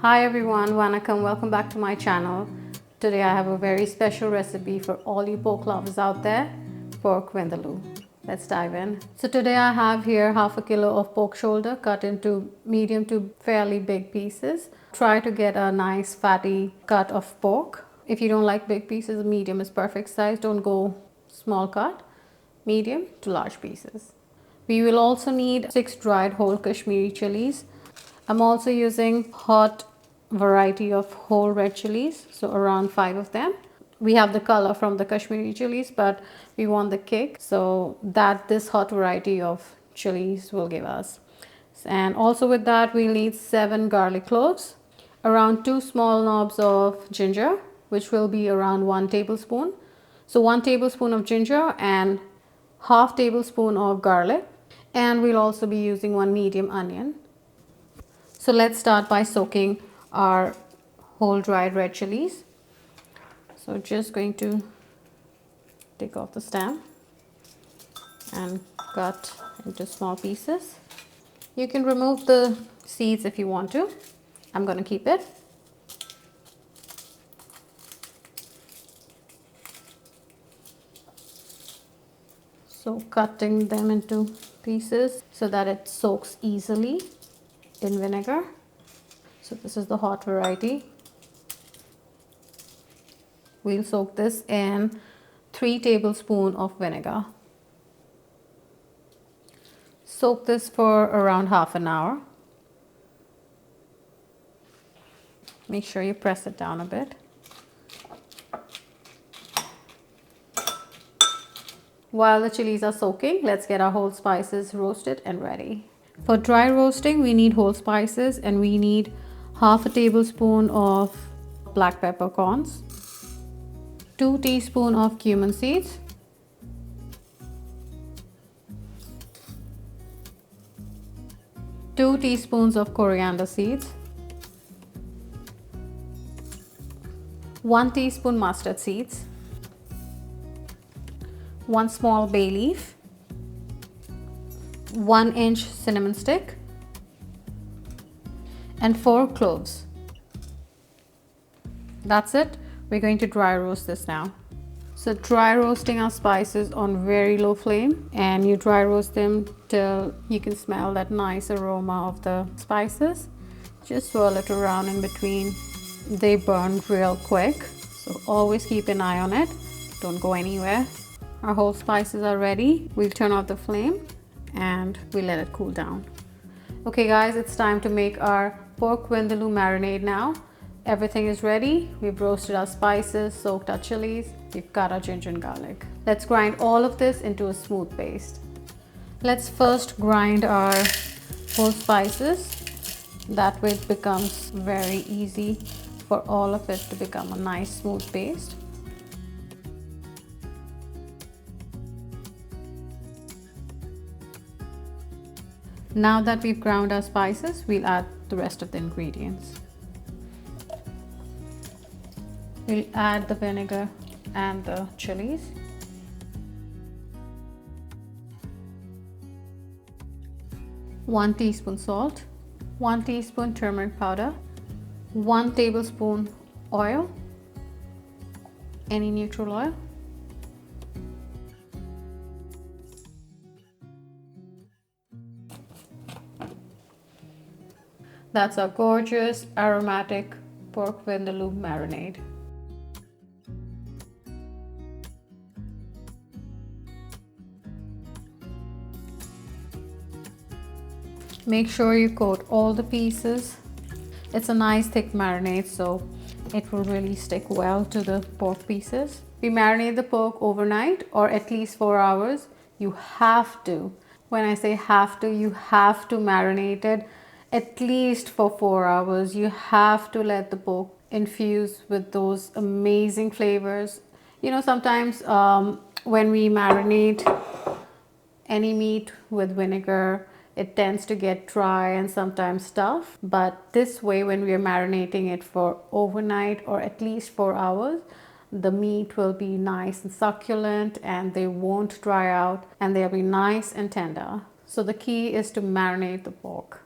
Hi everyone, Vanakkam, welcome back to my channel. Today I have a very special recipe for all you pork lovers out there, pork vindaloo. Let's dive in. So today I have here half a kilo of pork shoulder cut into medium to fairly big pieces. Try to get a nice fatty cut of pork. If you don't like big pieces, medium is perfect size. Don't go small cut, medium to large pieces. We will also need 6 dried whole Kashmiri chilies. I'm also using hot variety of whole red chilies, so around 5 of them. We have the color from the Kashmiri chilies, but we want the kick, so that this hot variety of chilies will give us. And also with that, we'll need 7 garlic cloves, around 2 small knobs of ginger, which will be around 1 tablespoon. So 1 tablespoon of ginger and half tablespoon of garlic. And we'll also be using 1 medium onion. So let's start by soaking our whole dried red chilies. So just going to take off the stem and cut into small pieces. You can remove the seeds if you want to. I'm going to keep it. So cutting them into pieces so that it soaks easily in vinegar. So this is the hot variety. We'll soak this in 3 tablespoons of vinegar. Soak this for around half an hour. Make sure you press it down a bit. While the chilies are soaking, let's get our whole spices roasted and ready. For dry roasting, we need whole spices and we need half a tablespoon of black peppercorns, 2 teaspoons of cumin seeds, 2 teaspoons of coriander seeds, 1 teaspoon mustard seeds, 1 small bay leaf, 1-inch cinnamon stick, and 4 cloves. That's it. We're going to dry roast this now. So dry roasting our spices on very low flame, and you dry roast them till you can smell that nice aroma of the spices. Just swirl it around in between. They burn real quick, so always keep an eye on it. Don't go anywhere. Our whole spices are ready. We'll turn off the flame and we let it cool down. Okay guys, it's time to make our pork vindaloo marinade now. Everything is ready. We've roasted our spices, soaked our chilies, we've got our ginger and garlic. Let's grind all of this into a smooth paste. Let's first grind our whole spices. That way it becomes very easy for all of it to become a nice smooth paste. Now that we've ground our spices, we'll add the rest of the ingredients. We'll add the vinegar and the chilies. One teaspoon salt, 1 teaspoon turmeric powder, 1 tablespoon oil, any neutral oil, that's our gorgeous aromatic pork vindaloo marinade. Make sure you coat all the pieces. It's a nice thick marinade, so it will really stick well to the pork pieces. We marinate the pork overnight or at least 4 hours. You have to, when I say have to, you have to marinate it at least for 4 hours. You have to let the pork infuse with those amazing flavors. You know, sometimes when we marinate any meat with vinegar, it tends to get dry and sometimes tough. But this way, when we are marinating it for overnight or at least 4 hours, the meat will be nice and succulent and they won't dry out and they'll be nice and tender. So the key is to marinate the pork.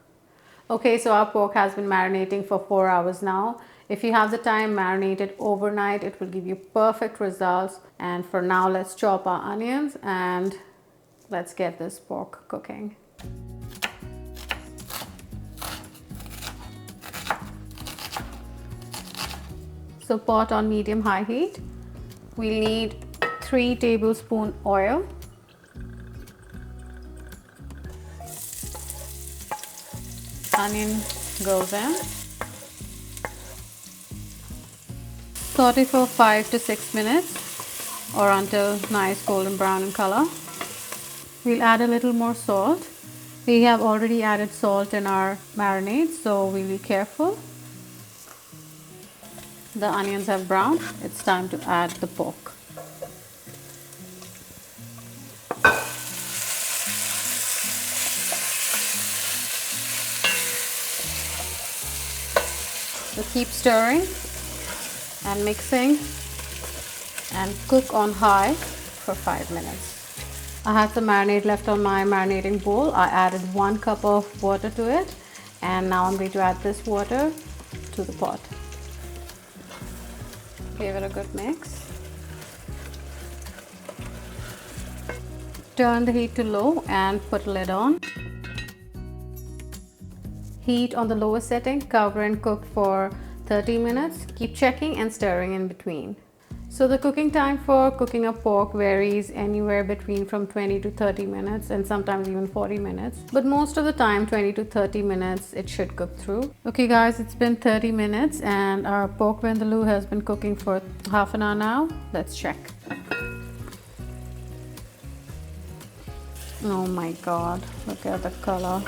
Okay, so our pork has been marinating for 4 hours now. If you have the time, marinate it overnight. It will give you perfect results. And for now, let's chop our onions and let's get this pork cooking. So pot on medium-high heat. We'll need 3 tablespoons oil. Onion goes in. Saute for 5 to 6 minutes or until nice golden brown in color. We'll add a little more salt. We have already added salt in our marinade, so we'll be careful. The onions have browned. It's time to add the pork. So keep stirring and mixing and cook on high for 5 minutes. I had some marinade left on my marinating bowl. I added 1 cup of water to it, and now I'm going to add this water to the pot. Give it a good mix. Turn the heat to low and put a lid on. Heat on the lowest setting, cover and cook for 30 minutes. Keep checking and stirring in between. So the cooking time for cooking a pork varies anywhere between from 20 to 30 minutes and sometimes even 40 minutes. But most of the time 20 to 30 minutes it should cook through. Okay guys, it's been 30 minutes and our pork vindaloo has been cooking for half an hour now. Let's check. Oh my god, look at the color.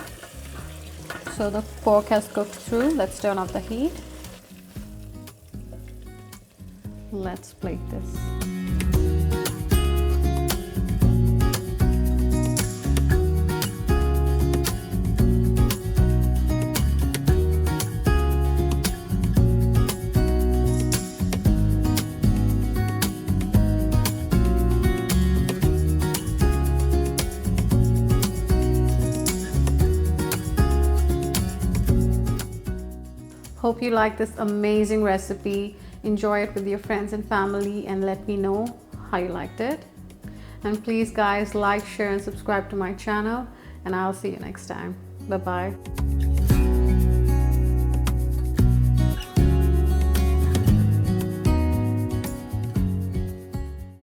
So the pork has cooked through. Let's turn off the heat. Let's plate this. Hope you like this amazing recipe. Enjoy it with your friends and family and let me know how you liked it. And please guys, like, share and subscribe to my channel, and I'll see you next time. Bye bye.